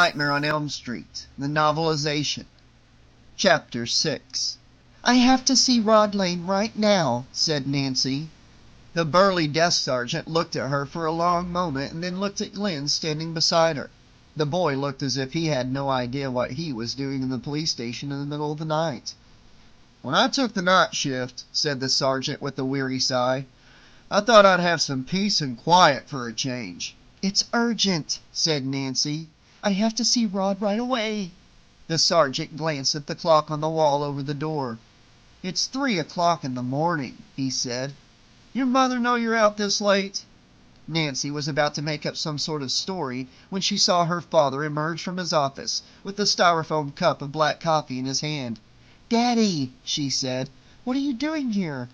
Nightmare on Elm Street, the novelization. Chapter 6. "I have to see Rod Lane right now," said Nancy. The burly desk sergeant looked at her for a long moment and then looked at Glenn standing beside her. The boy looked as if he had no idea what he was doing in the police station in the middle of the night. "When I took the night shift," said the sergeant with a weary sigh, "I thought I'd have some peace and quiet for a change." "It's urgent," said Nancy. "I have to see Rod right away." The sergeant glanced at the clock on the wall over the door. "It's 3 o'clock in the morning," he said. "Your mother know you're out this late?" Nancy was about to make up some sort of story when she saw her father emerge from his office with a styrofoam cup of black coffee in his hand. "Daddy," she said, "what are you doing here?"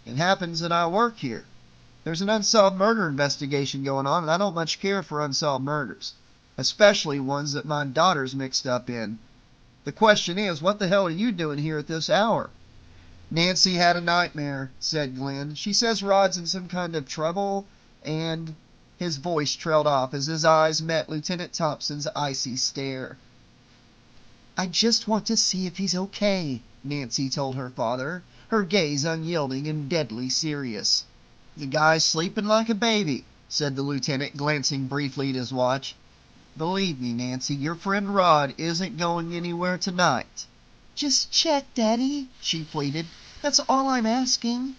"It happens that I work here. There's an unsolved murder investigation going on, and I don't much care for unsolved murders, especially ones that my daughter's mixed up in. The question is, what the hell are you doing here at this hour?" "Nancy had a nightmare," said Glenn. "She says Rod's in some kind of trouble, and—" His voice trailed off as his eyes met Lieutenant Thompson's icy stare. "I just want to see if he's okay," Nancy told her father, her gaze unyielding and deadly serious. "The guy's sleeping like a baby," said the lieutenant, glancing briefly at his watch. "Believe me, Nancy, your friend Rod isn't going anywhere tonight." "Just check, Daddy," she pleaded. "That's all I'm asking."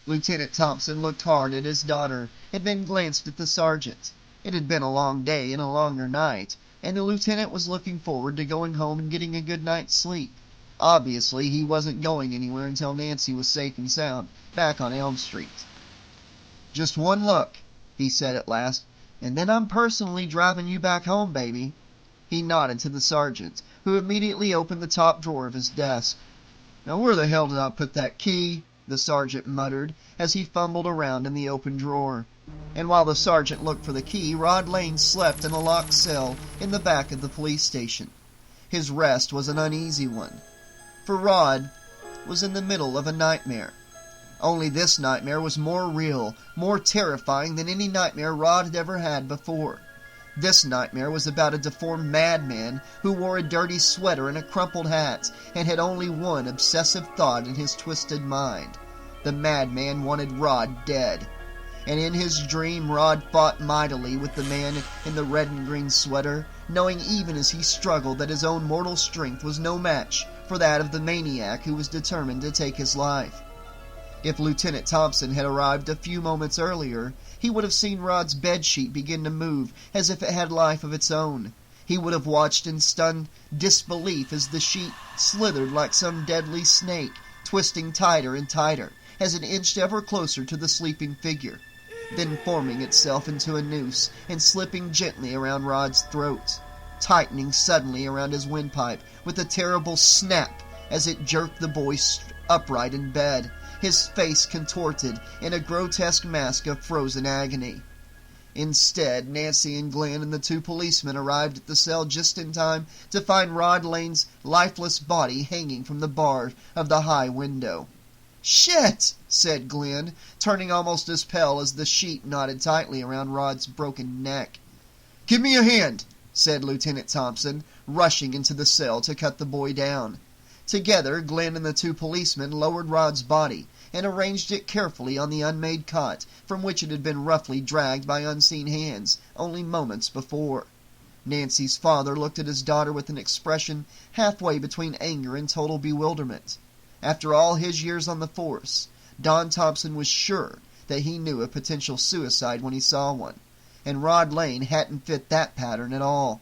Lieutenant Thompson looked hard at his daughter and then glanced at the sergeant. It had been a long day and a longer night, and the lieutenant was looking forward to going home and getting a good night's sleep. Obviously, he wasn't going anywhere until Nancy was safe and sound back on Elm Street. "Just one look," he said at last, "and then I'm personally driving you back home, baby." He nodded to the sergeant, who immediately opened the top drawer of his desk. "Now where the hell did I put that key?" the sergeant muttered as he fumbled around in the open drawer. And while the sergeant looked for the key, Rod Lane slept in a locked cell in the back of the police station. His rest was an uneasy one, for Rod was in the middle of a nightmare. Only this nightmare was more real, more terrifying than any nightmare Rod had ever had before. This nightmare was about a deformed madman who wore a dirty sweater and a crumpled hat and had only one obsessive thought in his twisted mind. The madman wanted Rod dead. And in his dream, Rod fought mightily with the man in the red and green sweater, knowing even as he struggled that his own mortal strength was no match for that of the maniac who was determined to take his life. If Lieutenant Thompson had arrived a few moments earlier, he would have seen Rod's bedsheet begin to move as if it had life of its own. He would have watched in stunned disbelief as the sheet slithered like some deadly snake, twisting tighter and tighter as it inched ever closer to the sleeping figure, then forming itself into a noose and slipping gently around Rod's throat, tightening suddenly around his windpipe with a terrible snap as it jerked the boy upright in bed, his face contorted in a grotesque mask of frozen agony. Instead, Nancy and Glenn and the two policemen arrived at the cell just in time to find Rod Lane's lifeless body hanging from the bar of the high window. "Shit!" said Glenn, turning almost as pale as the sheet knotted tightly around Rod's broken neck. "Give me a hand," said Lieutenant Thompson, rushing into the cell to cut the boy down. Together, Glenn and the two policemen lowered Rod's body and arranged it carefully on the unmade cot from which it had been roughly dragged by unseen hands only moments before. Nancy's father looked at his daughter with an expression halfway between anger and total bewilderment. After all his years on the force, Don Thompson was sure that he knew a potential suicide when he saw one, and Rod Lane hadn't fit that pattern at all.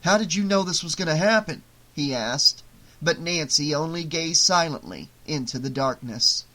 "How did you know this was going to happen?" he asked. But Nancy only gazed silently into the darkness.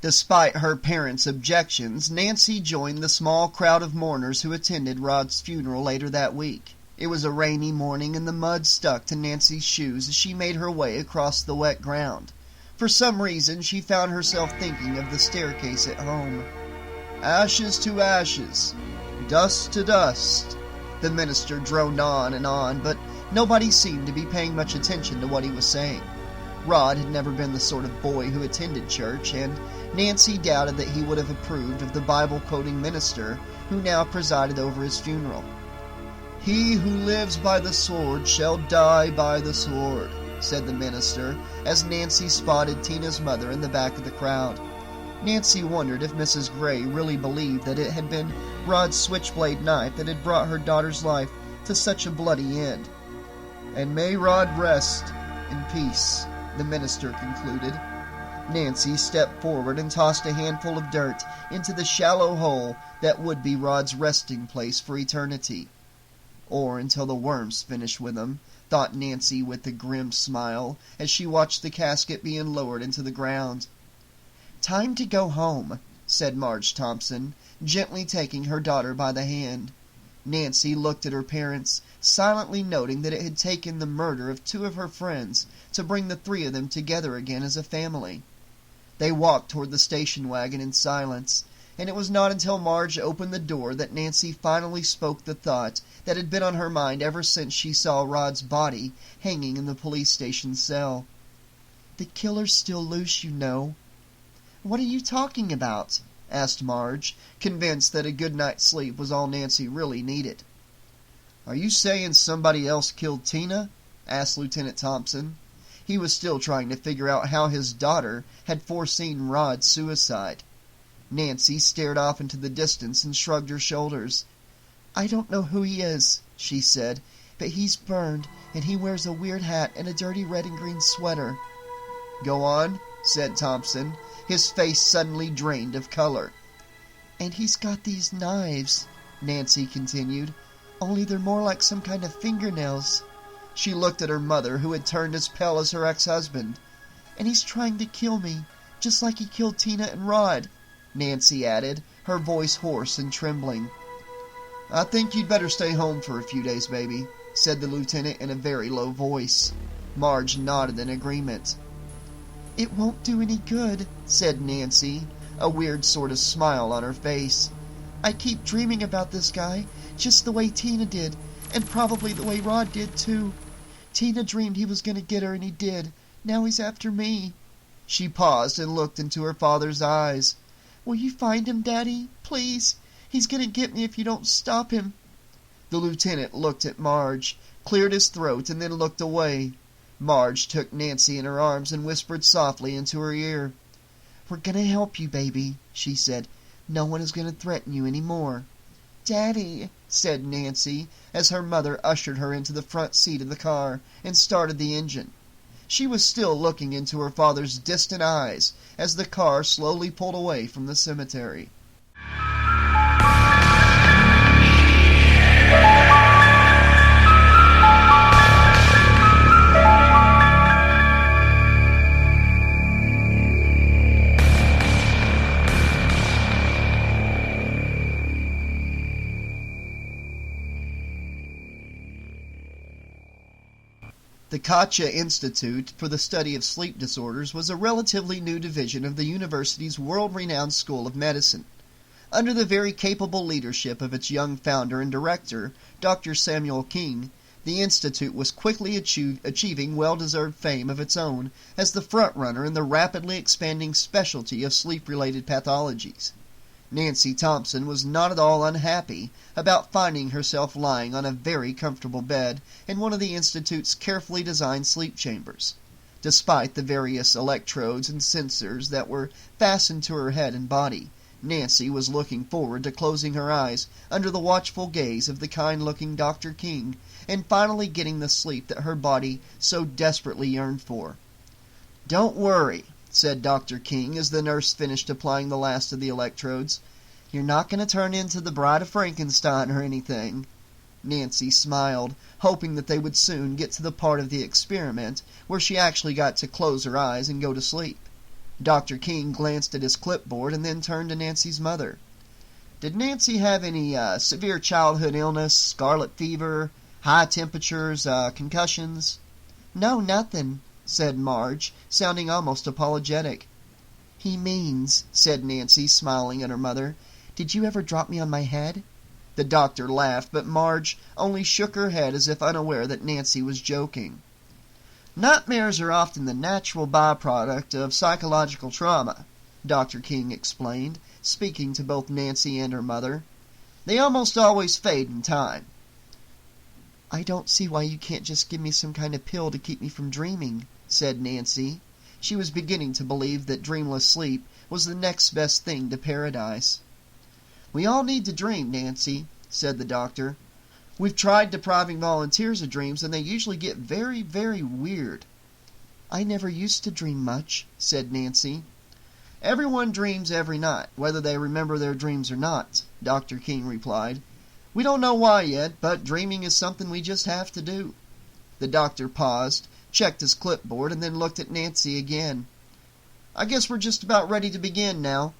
Despite her parents' objections, Nancy joined the small crowd of mourners who attended Rod's funeral later that week. It was a rainy morning, and the mud stuck to Nancy's shoes as she made her way across the wet ground. For some reason, she found herself thinking of the staircase at home. "Ashes to ashes, dust to dust, The minister droned on, but nobody seemed to be paying much attention to what he was saying. Rod had never been the sort of boy who attended church, and Nancy doubted that he would have approved of the Bible-quoting minister who now presided over his funeral. "He who lives by the sword shall die by the sword," said the minister, as Nancy spotted Tina's mother in the back of the crowd. Nancy wondered if Mrs. Gray really believed that it had been Rod's switchblade knife that had brought her daughter's life to such a bloody end. "And may Rod rest in peace," the minister concluded. Nancy stepped forward and tossed a handful of dirt into the shallow hole that would be Rod's resting place for eternity. Or until the worms finished with him, thought Nancy with a grim smile as she watched the casket being lowered into the ground. "Time to go home," said Marge Thompson, gently taking her daughter by the hand. Nancy looked at her parents, silently noting that it had taken the murder of two of her friends to bring the three of them together again as a family. They walked toward the station wagon in silence, and it was not until Marge opened the door that Nancy finally spoke the thought that had been on her mind ever since she saw Rod's body hanging in the police station cell. "The killer's still loose, you know." "What are you talking about?" asked Marge, convinced that a good night's sleep was all Nancy really needed. "Are you saying somebody else killed Tina?" asked Lieutenant Thompson. He was still trying to figure out how his daughter had foreseen Rod's suicide. Nancy stared off into the distance and shrugged her shoulders. "I don't know who he is," she said, "but he's burned, and he wears a weird hat and a dirty red and green sweater." "Go on," said Thompson, his face suddenly drained of color. "And he's got these knives," Nancy continued, "only they're more like some kind of fingernails." She looked at her mother, who had turned as pale as her ex-husband. "And he's trying to kill me, just like he killed Tina and Rod," Nancy added, her voice hoarse and trembling. "I think you'd better stay home for a few days, baby," said the lieutenant in a very low voice. Marge nodded in agreement. "It won't do any good," said Nancy, a weird sort of smile on her face. "I keep dreaming about this guy, just the way Tina did, and probably the way Rod did, too. Tina dreamed he was going to get her, and he did. Now he's after me." She paused and looked into her father's eyes. "Will you find him, Daddy? Please? He's going to get me if you don't stop him." The lieutenant looked at Marge, cleared his throat, and then looked away. Marge took Nancy in her arms and whispered softly into her ear. "We're going to help you, baby," she said. "No one is going to threaten you any more." "Daddy," said Nancy, as her mother ushered her into the front seat of the car and started the engine. She was still looking into her father's distant eyes as the car slowly pulled away from the cemetery. The Katja Institute for the Study of Sleep Disorders was a relatively new division of the university's world-renowned School of Medicine. Under the very capable leadership of its young founder and director, Dr. Samuel King, the institute was quickly achieving well-deserved fame of its own as the front-runner in the rapidly expanding specialty of sleep-related pathologies. Nancy Thompson was not at all unhappy about finding herself lying on a very comfortable bed in one of the Institute's carefully designed sleep chambers. Despite the various electrodes and sensors that were fastened to her head and body, Nancy was looking forward to closing her eyes under the watchful gaze of the kind-looking Dr. King and finally getting the sleep that her body so desperately yearned for. "Don't worry," said Dr. King as the nurse finished applying the last of the electrodes. "You're not going to turn into the Bride of Frankenstein or anything." Nancy smiled, hoping that they would soon get to the part of the experiment where she actually got to close her eyes and go to sleep. Dr. King glanced at his clipboard and then turned to Nancy's mother. "Did Nancy have any severe childhood illness, scarlet fever, high temperatures, concussions?" "No, nothing," said Marge, sounding almost apologetic. "He means," said Nancy, smiling at her mother, "did you ever drop me on my head?" The doctor laughed, but Marge only shook her head as if unaware that Nancy was joking. Nightmares are often the natural byproduct of psychological trauma, Dr. King explained, speaking to both Nancy and her mother. They almost always fade in time. "I don't see why you can't just give me some kind of pill to keep me from dreaming," said Nancy. She was beginning to believe that dreamless sleep was the next best thing to paradise. "We all need to dream, Nancy," said the doctor. "We've tried depriving volunteers of dreams, and they usually get very, very weird." "I never used to dream much," said Nancy. "Everyone dreams every night, whether they remember their dreams or not," Dr. King replied. "We don't know why yet, but dreaming is something we just have to do." The doctor paused, checked his clipboard, and then looked at Nancy again. "I guess we're just about ready to begin now."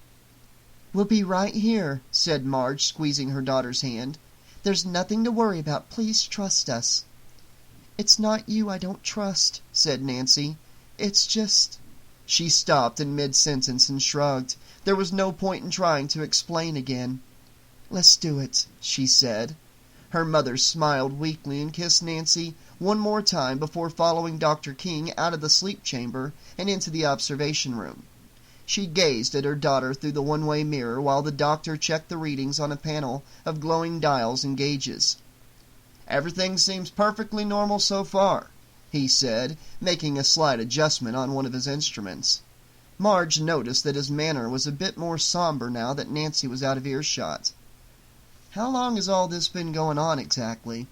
"We'll be right here," said Marge, squeezing her daughter's hand. "There's nothing to worry about. Please trust us." "It's not you I don't trust," said Nancy. "It's just—" She stopped in mid-sentence and shrugged. There was no point in trying to explain again. "Let's do it," she said. Her mother smiled weakly and kissed Nancy one more time before following Dr. King out of the sleep chamber and into the observation room. She gazed at her daughter through the one-way mirror while the doctor checked the readings on a panel of glowing dials and gauges. "Everything seems perfectly normal so far," he said, making a slight adjustment on one of his instruments. Marge noticed that his manner was a bit more somber now that Nancy was out of earshot. "How long has all this been going on exactly?"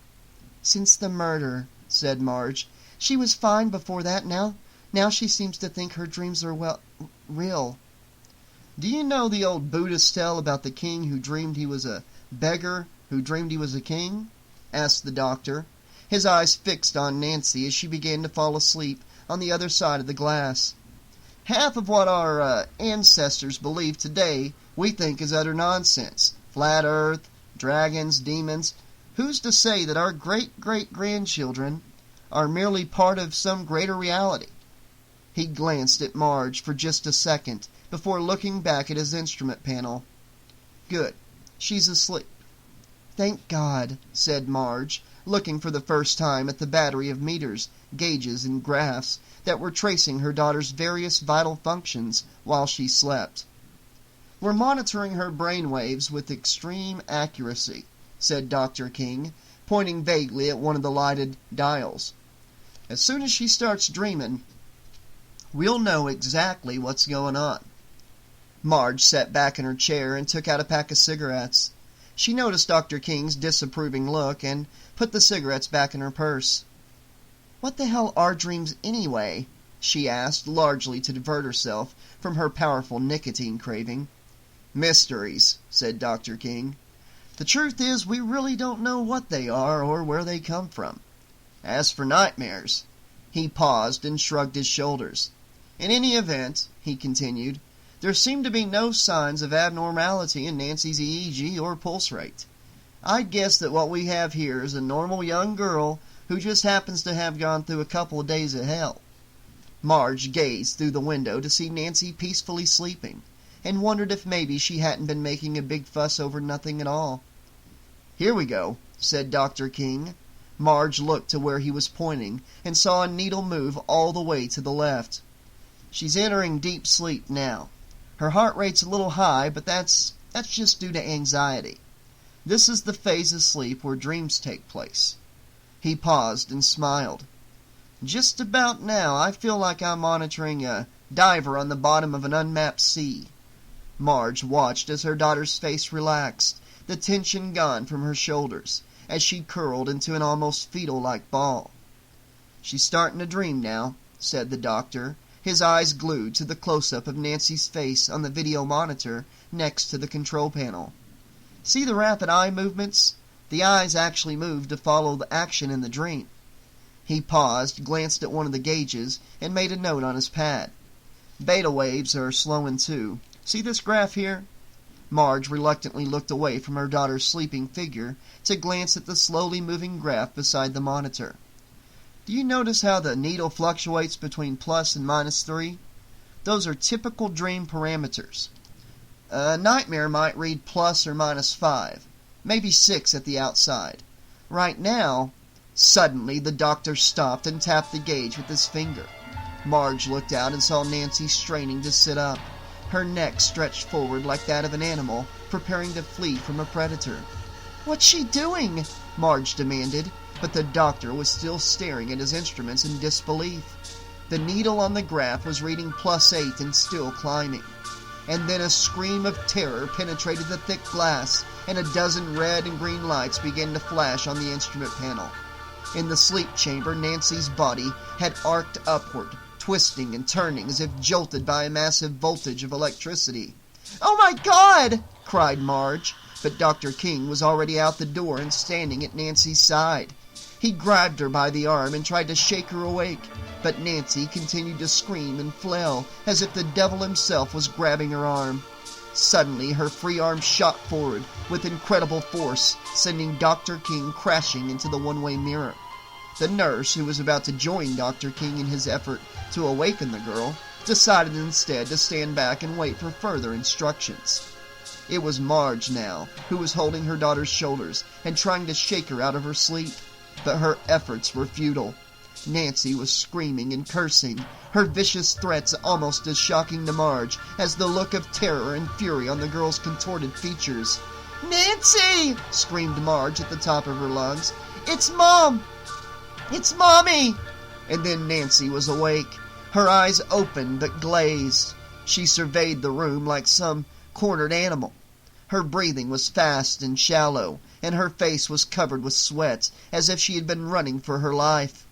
"Since the murder," said Marge. "She was fine before that. Now she seems to think her dreams are, well, real." "Do you know the old Buddhist tale about the king who dreamed he was a beggar who dreamed he was a king?" asked the doctor, his eyes fixed on Nancy as she began to fall asleep on the other side of the glass. "Half of what our ancestors believe today we think is utter nonsense. Flat earth, dragons, demons. Who's to say that our great-great-grandchildren are merely part of some greater reality?" He glanced at Marge for just a second before looking back at his instrument panel. "Good. She's asleep." "Thank God," said Marge, looking for the first time at the battery of meters, gauges, and graphs that were tracing her daughter's various vital functions while she slept. "We're monitoring her brain waves with extreme accuracy," said Dr. King, pointing vaguely at one of the lighted dials. "As soon as she starts dreaming, we'll know exactly what's going on." Marge sat back in her chair and took out a pack of cigarettes. She noticed Dr. King's disapproving look and put the cigarettes back in her purse. "What the hell are dreams anyway?" she asked, largely to divert herself from her powerful nicotine craving. "Mysteries," said Dr. King. "The truth is, we really don't know what they are or where they come from. As for nightmares—" He paused and shrugged his shoulders. "In any event," he continued, "there seem to be no signs of abnormality in Nancy's EEG or pulse rate. I'd guess that what we have here is a normal young girl who just happens to have gone through a couple of days of hell." Marge gazed through the window to see Nancy peacefully sleeping, and wondered if maybe she hadn't been making a big fuss over nothing at all. "Here we go," said Dr. King. Marge looked to where he was pointing and saw a needle move all the way to the left. "She's entering deep sleep now. Her heart rate's a little high, but that's just due to anxiety. This is the phase of sleep where dreams take place." He paused and smiled. "Just about now I feel like I'm monitoring a diver on the bottom of an unmapped sea." Marge watched as her daughter's face relaxed, the tension gone from her shoulders, as she curled into an almost fetal-like ball. "She's starting to dream now," said the doctor, his eyes glued to the close-up of Nancy's face on the video monitor next to the control panel. "See the rapid eye movements? The eyes actually move to follow the action in the dream." He paused, glanced at one of the gauges, and made a note on his pad. "Beta waves are slowing too. See this graph here?" Marge reluctantly looked away from her daughter's sleeping figure to glance at the slowly moving graph beside the monitor. "Do you notice how the needle fluctuates between plus and -3? Those are typical dream parameters. A nightmare might read plus or -5. maybe 6 at the outside. Right now... Suddenly, the doctor stopped and tapped the gauge with his finger. Marge looked out and saw Nancy straining to sit up, her neck stretched forward like that of an animal preparing to flee from a predator. "What's she doing?" Marge demanded, but the doctor was still staring at his instruments in disbelief. The needle on the graph was reading +8 and still climbing. And then a scream of terror penetrated the thick glass, and a dozen red and green lights began to flash on the instrument panel. In the sleep chamber, Nancy's body had arced upward, twisting and turning as if jolted by a massive voltage of electricity. "Oh my God!" cried Marge, but Dr. King was already out the door and standing at Nancy's side. He grabbed her by the arm and tried to shake her awake, but Nancy continued to scream and flail as if the devil himself was grabbing her arm. Suddenly, her free arm shot forward with incredible force, sending Dr. King crashing into the one-way mirror. The nurse, who was about to join Dr. King in his effort to awaken the girl, decided instead to stand back and wait for further instructions. It was Marge now, who was holding her daughter's shoulders and trying to shake her out of her sleep, but her efforts were futile. Nancy was screaming and cursing, her vicious threats almost as shocking to Marge as the look of terror and fury on the girl's contorted features. "Nancy!" screamed Marge at the top of her lungs. "It's Mom! It's Mommy!" And then Nancy was awake, her eyes open but glazed. She surveyed the room like some cornered animal. Her breathing was fast and shallow, and her face was covered with sweat, as if she had been running for her life.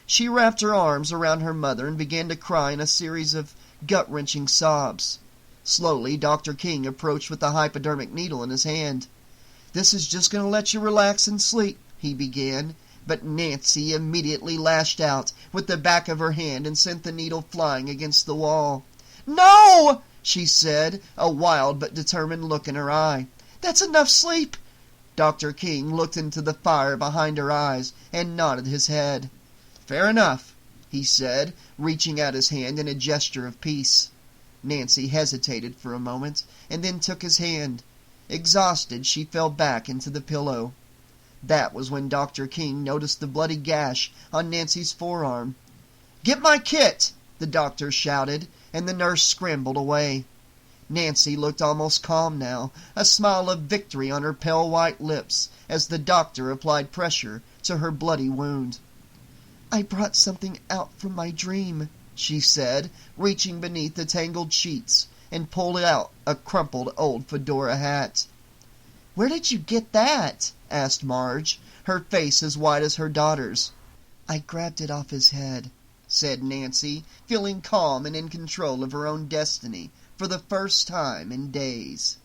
She wrapped her arms around her mother and began to cry in a series of gut-wrenching sobs. Slowly, Dr. King approached with the hypodermic needle in his hand. "This is just going to let you relax and sleep," he began, but Nancy immediately lashed out with the back of her hand and sent the needle flying against the wall. "No!" she said, a wild but determined look in her eye. "That's enough sleep." Dr. King looked into the fire behind her eyes and nodded his head. "Fair enough," he said, reaching out his hand in a gesture of peace. Nancy hesitated for a moment, and then took his hand. Exhausted, she fell back into the pillow. That was when Dr. King noticed the bloody gash on Nancy's forearm. "Get my kit!" the doctor shouted, and the nurse scrambled away. Nancy looked almost calm now, a smile of victory on her pale white lips, as the doctor applied pressure to her bloody wound. "I brought something out from my dream," she said, reaching beneath the tangled sheets, and pulled out a crumpled old fedora hat. "Where did you get that?" asked Marge, her face as white as her daughter's. "I grabbed it off his head," said Nancy, feeling calm and in control of her own destiny for the first time in days.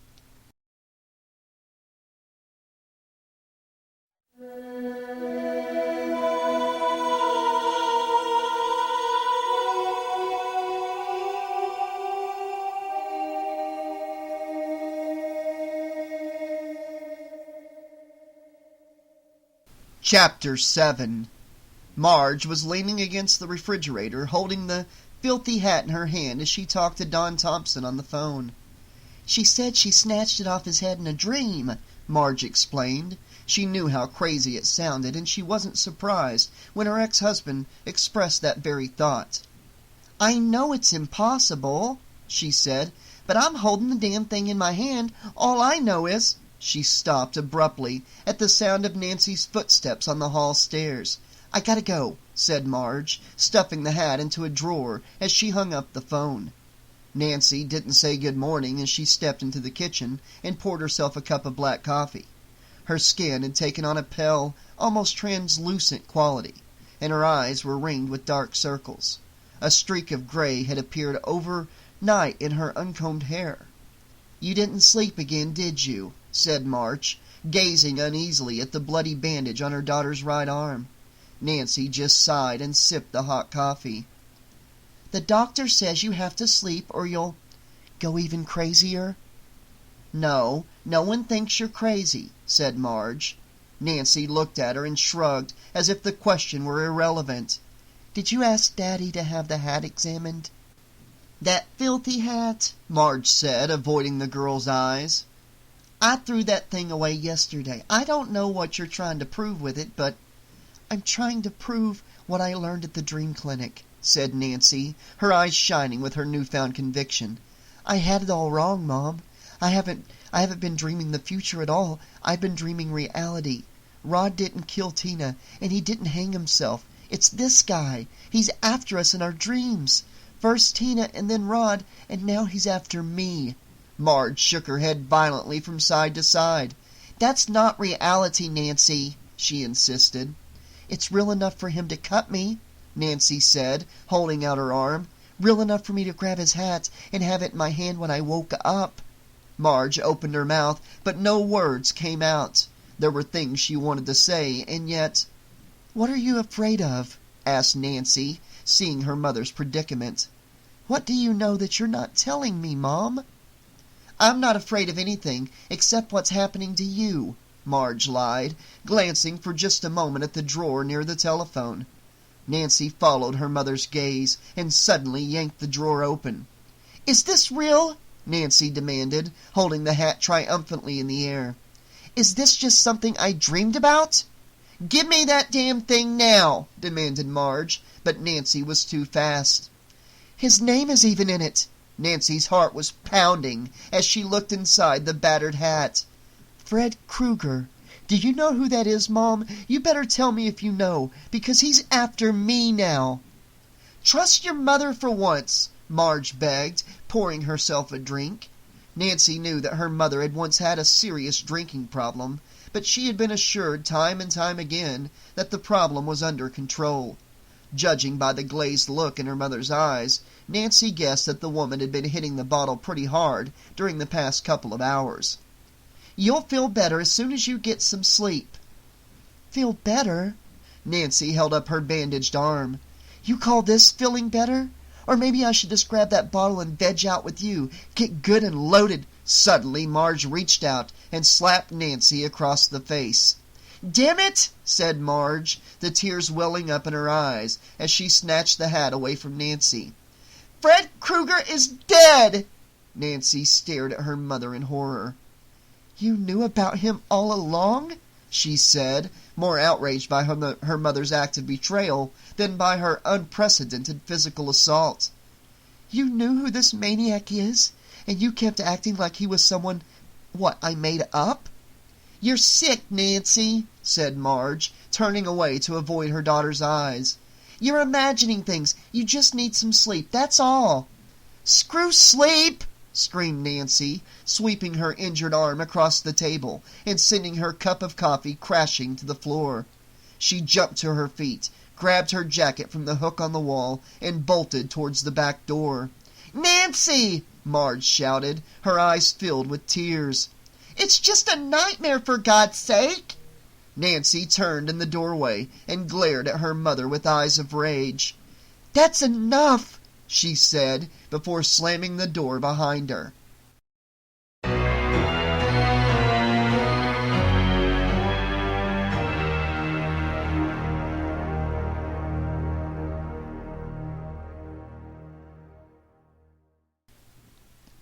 Chapter 7. Marge was leaning against the refrigerator, holding the filthy hat in her hand as she talked to Don Thompson on the phone. "She said she snatched it off his head in a dream," Marge explained. She knew how crazy it sounded, and she wasn't surprised when her ex-husband expressed that very thought. "I know it's impossible," she said, "but I'm holding the damn thing in my hand. All I know is—" She stopped abruptly at the sound of Nancy's footsteps on the hall stairs. "I gotta go," said Marge, stuffing the hat into a drawer as she hung up the phone. Nancy didn't say good morning as she stepped into the kitchen and poured herself a cup of black coffee. Her skin had taken on a pale, almost translucent quality, and her eyes were ringed with dark circles. A streak of gray had appeared overnight in her uncombed hair. "You didn't sleep again, did you?" said Marge, gazing uneasily at the bloody bandage on her daughter's right arm. Nancy just sighed and sipped the hot coffee. "The doctor says you have to sleep or you'll go even crazier." "No, no one thinks you're crazy," said Marge. Nancy looked at her and shrugged as if the question were irrelevant. "Did you ask Daddy to have the hat examined?" "That filthy hat?" Marge said, avoiding the girl's eyes. I threw that thing away yesterday. I don't know what you're trying to prove with it, but I'm trying to prove what I learned at the dream clinic," said Nancy, her eyes shining with her newfound conviction. "I had it all wrong, Mom. I haven't been dreaming the future at all. I've been dreaming reality. Rod didn't kill Tina, and he didn't hang himself. It's this guy. He's after us in our dreams. First Tina and then Rod, and now he's after me." Marge shook her head violently from side to side. "That's not reality, Nancy," she insisted. "It's real enough for him to cut me," Nancy said, holding out her arm. "Real enough for me to grab his hat and have it in my hand when I woke up." Marge opened her mouth, but no words came out. There were things she wanted to say, and yet... "What are you afraid of?" asked Nancy, seeing her mother's predicament. "What do you know that you're not telling me, Mom?" "I'm not afraid of anything except what's happening to you," Marge lied, glancing for just a moment at the drawer near the telephone. Nancy followed her mother's gaze and suddenly yanked the drawer open. "Is this real?" Nancy demanded, holding the hat triumphantly in the air. "Is this just something I dreamed about?" "Give me that damn thing now!" demanded Marge, but Nancy was too fast. "His name is even in it!" Nancy's heart was pounding as she looked inside the battered hat. "Fred Krueger. Do you know who that is, Mom? You better tell me if you know, because he's after me now." "Trust your mother for once," Marge begged, pouring herself a drink. Nancy knew that her mother had once had a serious drinking problem, but she had been assured time and time again that the problem was under control. Judging by the glazed look in her mother's eyes, Nancy guessed that the woman had been hitting the bottle pretty hard during the past couple of hours. "You'll feel better as soon as you get some sleep." "Feel better?" Nancy held up her bandaged arm. "You call this feeling better? Or maybe I should just grab that bottle and veg out with you. Get good and loaded." Suddenly Marge reached out and slapped Nancy across the face. "Damn it!" said Marge, the tears welling up in her eyes as she snatched the hat away from Nancy. "Fred Krueger is dead!" Nancy stared at her mother in horror. "You knew about him all along?" she said, more outraged by her mother's act of betrayal than by her unprecedented physical assault. "You knew who this maniac is, and you kept acting like he was someone, I made up?" "You're sick, Nancy," said Marge, turning away to avoid her daughter's eyes. "You're imagining things. You just need some sleep, that's all." "Screw sleep!" screamed Nancy, sweeping her injured arm across the table and sending her cup of coffee crashing to the floor. She jumped to her feet, grabbed her jacket from the hook on the wall, and bolted towards the back door. "Nancy!" Marge shouted, her eyes filled with tears. "It's just a nightmare, for God's sake!" Nancy turned in the doorway and glared at her mother with eyes of rage. "That's enough!" she said, before slamming the door behind her.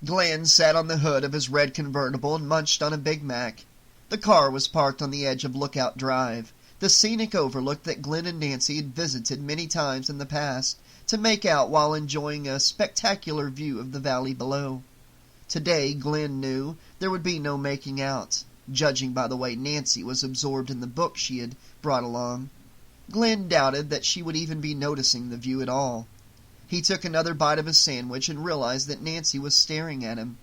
Glenn sat on the hood of his red convertible and munched on a Big Mac. The car was parked on the edge of Lookout Drive, the scenic overlook that Glenn and Nancy had visited many times in the past to make out while enjoying a spectacular view of the valley below. Today, Glenn knew, there would be no making out, judging by the way Nancy was absorbed in the book she had brought along. Glenn doubted that she would even be noticing the view at all. He took another bite of his sandwich and realized that Nancy was staring at him.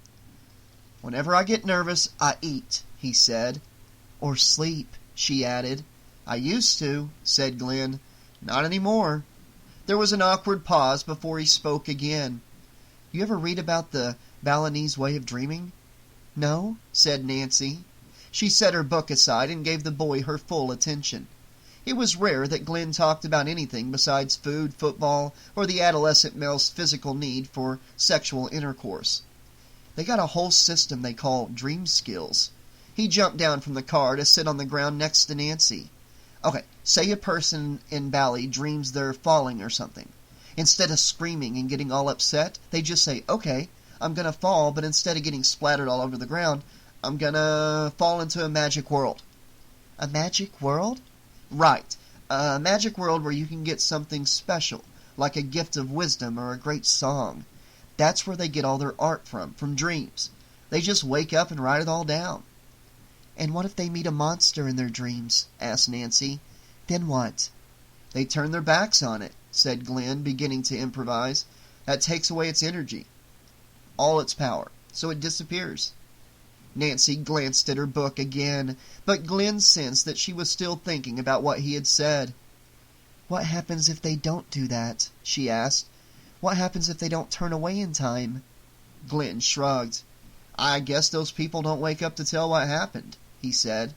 "Whenever I get nervous, I eat," he said. "Or sleep," she added. "I used to," said Glenn. "Not any more." There was an awkward pause before he spoke again. "You ever read about the Balinese way of dreaming?" "No," said Nancy. She set her book aside and gave the boy her full attention. It was rare that Glenn talked about anything besides food, football, or the adolescent male's physical need for sexual intercourse. "They got a whole system they call dream skills." He jumped down from the car to sit on the ground next to Nancy. "Okay, say a person in Bali dreams they're falling or something. Instead of screaming and getting all upset, they just say, 'Okay, I'm gonna fall, but instead of getting splattered all over the ground, I'm gonna fall into a magic world. A magic world? Right. A magic world where you can get something special, like a gift of wisdom or a great song. That's where they get all their art from dreams. They just wake up and write it all down. And what if they meet a monster in their dreams? Asked Nancy. Then what? They turn their backs on it, said Glenn, beginning to improvise. That takes away its energy, all its power, so it disappears. Nancy glanced at her book again, but Glenn sensed that she was still thinking about what he had said. What happens if they don't do that? She asked. What happens if they don't turn away in time? Glenn shrugged. I guess those people don't wake up to tell what happened, he said.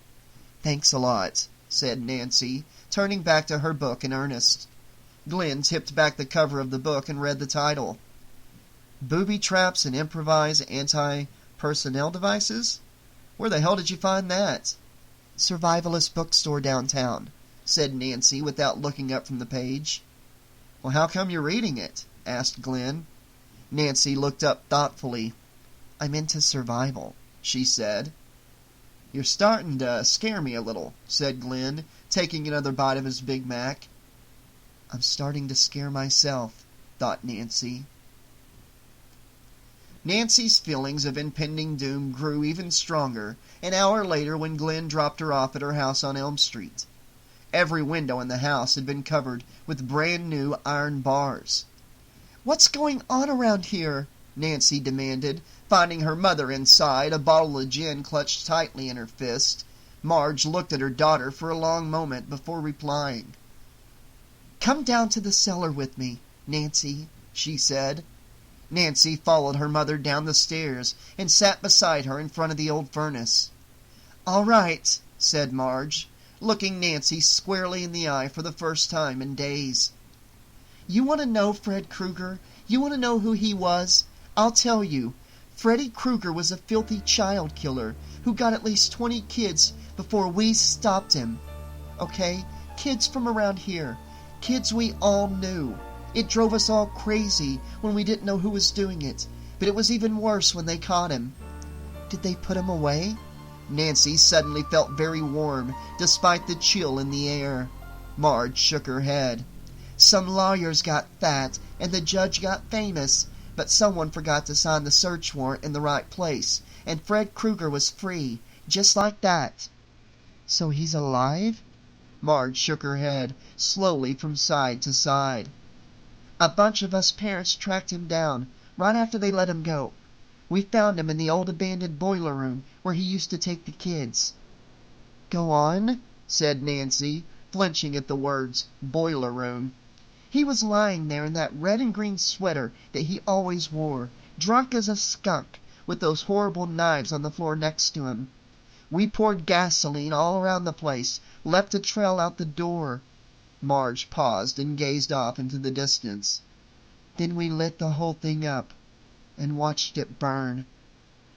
Thanks a lot, said Nancy, turning back to her book in earnest. Glenn tipped back the cover of the book and read the title. Booby Traps and Improvised Anti-Personnel Devices? Where the hell did you find that? Survivalist bookstore downtown, said Nancy without looking up from the page. Well, how come you're reading it? Asked Glenn. Nancy looked up thoughtfully. I'm into survival, she said. You're starting to scare me a little, said Glenn, taking another bite of his Big Mac. I'm starting to scare myself, thought Nancy. Nancy's feelings of impending doom grew even stronger an hour later when Glenn dropped her off at her house on Elm Street. Every window in the house had been covered with brand-new iron bars. What's going on around here? Nancy demanded, finding her mother inside, a bottle of gin clutched tightly in her fist. Marge looked at her daughter for a long moment before replying. Come down to the cellar with me, Nancy, she said. Nancy followed her mother down the stairs and sat beside her in front of the old furnace. All right, said Marge, looking Nancy squarely in the eye for the first time in days. You want to know Fred Krueger? You want to know who he was? I'll tell you. Freddy Krueger was a filthy child killer who got at least 20 kids before we stopped him. Okay? Kids from around here. Kids we all knew. It drove us all crazy when we didn't know who was doing it, but it was even worse when they caught him. Did they put him away? Nancy suddenly felt very warm, despite the chill in the air. Marge shook her head. Some lawyers got fat, and the judge got famous, but someone forgot to sign the search warrant in the right place, and Fred Krueger was free, just like that. So he's alive? Marge shook her head, slowly from side to side. A bunch of us parents tracked him down, right after they let him go. We found him in the old abandoned boiler room where he used to take the kids. Go on, said Nancy, flinching at the words boiler room. He was lying there in that red and green sweater that he always wore, drunk as a skunk, with those horrible knives on the floor next to him. We poured gasoline all around the place, left a trail out the door. Marge paused and gazed off into the distance. Then we lit the whole thing up and watched it burn.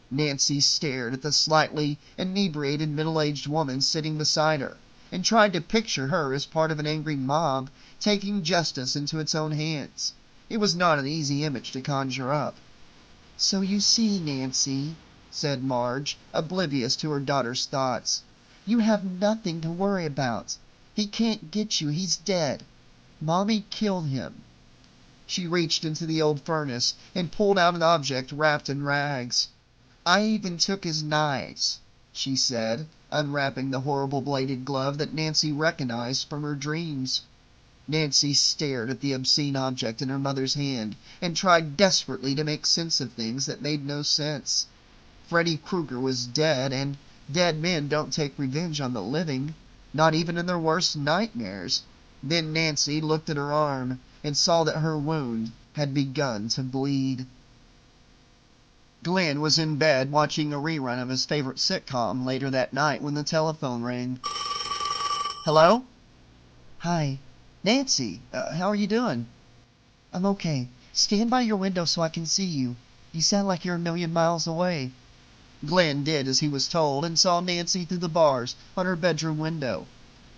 Nancy stared at the slightly inebriated middle-aged woman sitting beside her, and tried to picture her as part of an angry mob taking justice into its own hands. It was not an easy image to conjure up. So you see, Nancy, said Marge, oblivious to her daughter's thoughts, you have nothing to worry about. He can't get you. He's dead. Mommy killed him. She reached into the old furnace and pulled out an object wrapped in rags. I even took his knives, she said, unwrapping the horrible bladed glove that Nancy recognized from her dreams. Nancy stared at the obscene object in her mother's hand and tried desperately to make sense of things that made no sense. Freddy Krueger was dead, and dead men don't take revenge on the living, not even in their worst nightmares. Then Nancy looked at her arm and saw that her wound had begun to bleed. Glenn was in bed watching a rerun of his favorite sitcom later that night when the telephone rang. Hello? Hi. Nancy, how are you doing? I'm okay. Stand by your window so I can see you. You sound like you're a million miles away. Glenn did as he was told and saw Nancy through the bars on her bedroom window.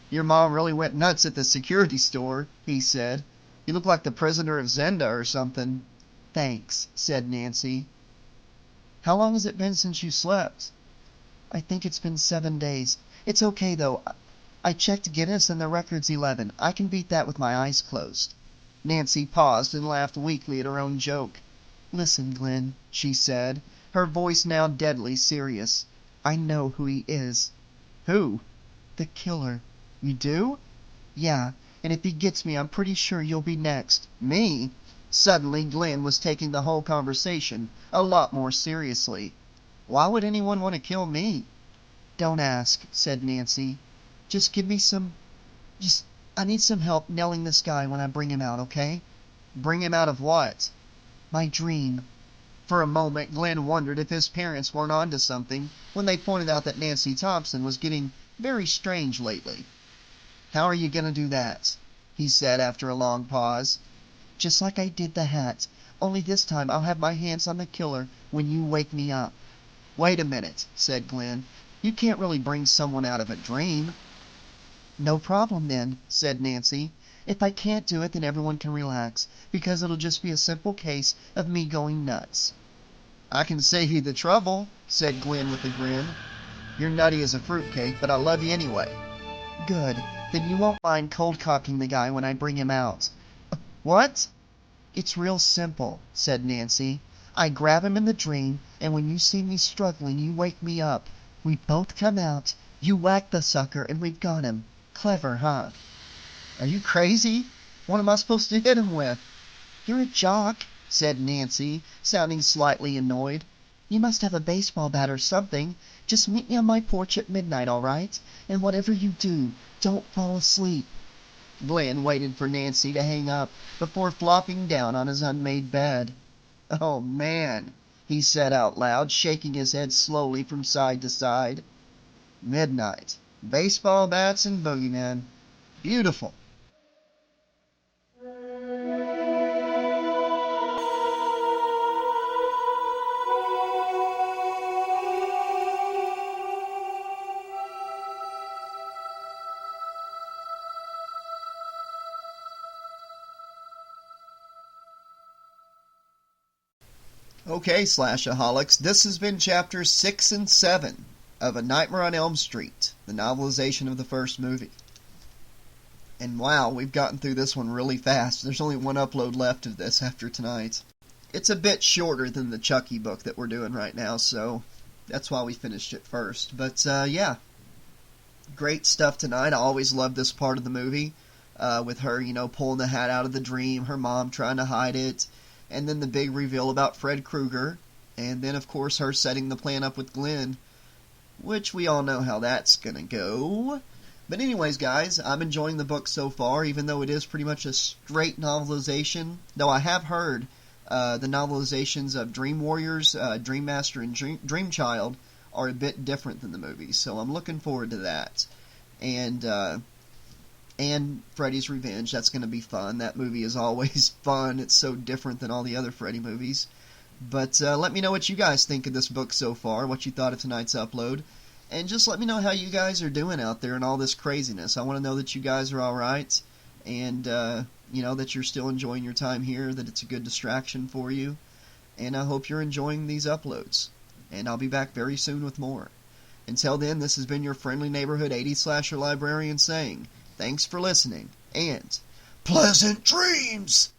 Your mom really went nuts at the security store, he said. You look like the prisoner of Zenda or something. Thanks, said Nancy. How long has it been since you slept? I think it's been 7 days. It's okay, though. I checked Guinness and the record's 11. I can beat that with my eyes closed. Nancy paused and laughed weakly at her own joke. Listen, Glenn, she said, her voice now deadly serious. I know who he is. Who? The killer. You do? Yeah, and if he gets me, I'm pretty sure you'll be next. Me? Suddenly, Glenn was taking the whole conversation a lot more seriously. Why would anyone want to kill me? Don't ask, said Nancy. Just give me some... I need some help nailing this guy when I bring him out, okay? Bring him out of what? My dream. For a moment, Glenn wondered if his parents weren't onto something when they pointed out that Nancy Thompson was getting very strange lately. How are you going to do that? He said after a long pause. Just like I did the hat, only this time I'll have my hands on the killer when you wake me up. Wait a minute, said Glenn. You can't really bring someone out of a dream. No problem then, said Nancy. If I can't do it, then everyone can relax, because it'll just be a simple case of me going nuts. I can save you the trouble, said Glenn with a grin. You're nutty as a fruitcake, but I love you anyway. Good. Then you won't mind cold-cocking the guy when I bring him out. What? It's real simple, said Nancy. I grab him in the dream, and when you see me struggling, you wake me up. We both come out, you whack the sucker, and we've got him. Clever, huh? Are you crazy? What am I supposed to hit him with? You're a jock, said Nancy, sounding slightly annoyed. You must have a baseball bat or something. Just meet me on my porch at midnight, all right? And whatever you do, don't fall asleep. Glenn waited for Nancy to hang up before flopping down on his unmade bed. Oh, man, he said out loud, shaking his head slowly from side to side. Midnight. Baseball bats and boogeymen. Beautiful. Okay, Slashaholics, this has been chapters 6 and 7 of A Nightmare on Elm Street, the novelization of the first movie. And wow, we've gotten through this one really fast. There's only one upload left of this after tonight. It's a bit shorter than the Chucky book that we're doing right now, so that's why we finished it first. But yeah, great stuff tonight. I always love this part of the movie, with her, pulling the hat out of the dream, her mom trying to hide it, and then the big reveal about Fred Krueger, and then, of course, her setting the plan up with Glenn, which we all know how that's gonna go. But anyways, guys, I'm enjoying the book so far, even though it is pretty much a straight novelization, though I have heard the novelizations of Dream Warriors, Dream Master, and Dream Child are a bit different than the movies, so I'm looking forward to that. And Freddy's Revenge, that's going to be fun. That movie is always fun. It's so different than all the other Freddy movies. But let me know what you guys think of this book so far, what you thought of tonight's upload. And just let me know how you guys are doing out there in all this craziness. I want to know that you guys are alright, and that you're still enjoying your time here, that it's a good distraction for you. And I hope you're enjoying these uploads. And I'll be back very soon with more. Until then, this has been your friendly neighborhood 80s slasher librarian saying, thanks for listening, and pleasant dreams!